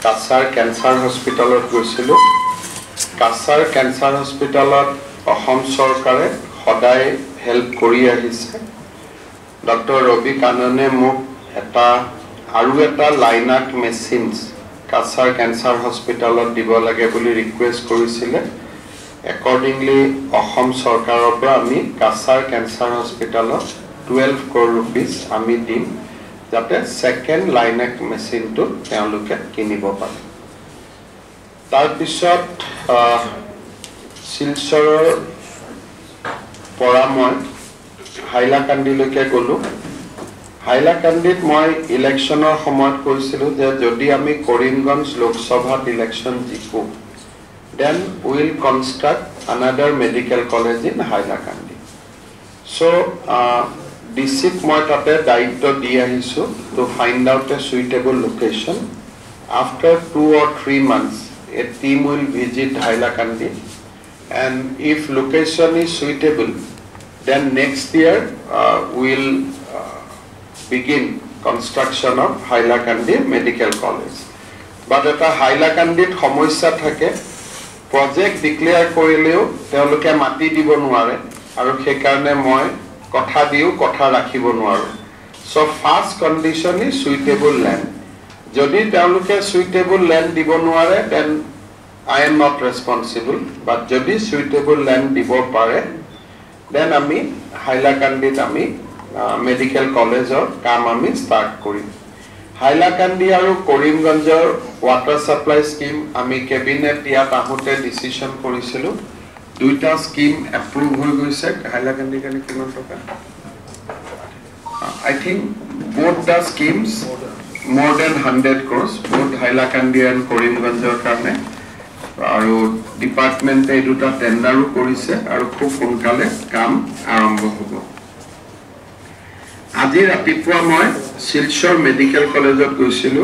Cachar cancer হস্পিটালত গৈছিলো Cachar cancer হস্পিটালত Assam চৰকাৰে সদায় হেল্প কৰি আহিছে ডক্টৰ ৰবি কাননে মোক আৰু এটা লাইনাক মেচিনছ কাছাৰ ক্যান্সাৰ হস্পিটালত দিব লাগে বুলি ৰিকুৱেষ্ট কৰিছিলে Accordingly, অসম চৰকাৰৰ পৰা আমি কাছাৰ ক্যান্সাৰ হস্পিটালত 12 crore rupees আমি দিম যাতে সেকেন্ড লাইনেক মেচিনটো তেওঁলোকে কিনিব পাৰে তাৰ পিছত শিলচৰৰ পৰা মই হাইলাকান্দিলৈকে গলো হাইলাকান্দিত মই ইলেকশ্যনৰ সময়ত কৈছিলো যে যদি আমি কৰিমগঞ্জ লোকসভাত election Ziko then we will construct another medical college in Hailakandi. So, DC moi tate daitto di ahisu to find out a suitable location. After 2 or 3 months, a team will visit Hailakandi, and if location is suitable, then next year we will begin construction of Hailakandi Medical College. But at a Hailakandi সমস্যা থাকে project declare কৰিলেও তেওঁলোকে মাটি দিব নোৱাৰে আৰু সেই কাৰণে মই কথা দিও কথা ৰাখিব নোৱাৰো so first condition is suitable land যদি তেওঁলোকে suitable land দিব নোৱাৰে then I am not responsible but যদি suitable land দিব পাৰে then আমি হাইলাকান্দিত আমি medical college or কাম আমি start কৰিম হাইলাকান্দি আৰু কৰিমগঞ্জৰ water supply scheme আমি cabinet ইয়াত আহোতে decision কৰিছিলো দুইটা scheme approve হৈ গৈছে হাইলাকান্দি কাৰণে কিমান টকা I think both the schemes more than 100 crores both Hailakandi and কৰিমগঞ্জৰ কাৰণে আৰু ডিপাৰ্টমেন্টে এই দুটা টেন্ডাৰো কৰিছে আৰু খুব সোনকালে কাম আৰম্ভ হ'ব আজি ৰাতিপুৱা মই শিলচৰ মেডিকেল কলেজত গৈছিলো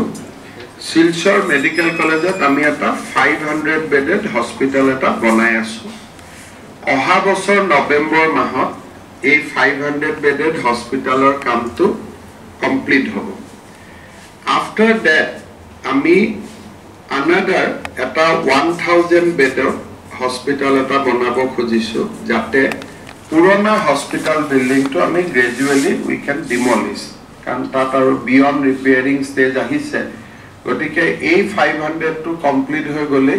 শিলচৰ মেডিকেল কলেজত আমি এটা 500 বেডেড হস্পিটাল এটা বনাই আছো অহা বছৰ নৱেম্বৰ মাহত এই 500 বেডেড হস্পিটালৰ কামটো কমপ্লিট হ'ব after that আমি another এটা 1000 বেডৰ হস্পিটাল এটা বনাব খুজিছো যাতে পুৰণা হস্পিটাল বিল্ডিং to আমি gradually we can demolish কাৰণ তাত আৰু beyond repairing stage আহিছে গতিকে এই 500 to complete হৈ গলে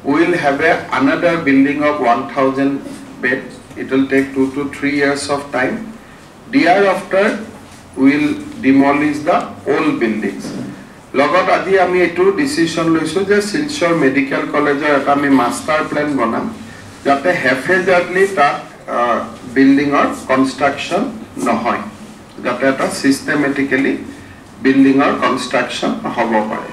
we will have another building of 1000 bed it will take 2 to 3 years of time thereafter we will demolish the old buildings লগত আজি আমি এটো ডিসিশন লৈছো যে শিলচৰ মেডিকেল কলেজৰ এটা আমি মাস্টাৰ প্ল্যান বনাম যাতে হেফেজাৰ্ডলি তা building or construction নহয় যাতে এটা systematically building or construction হ'ব পাৰে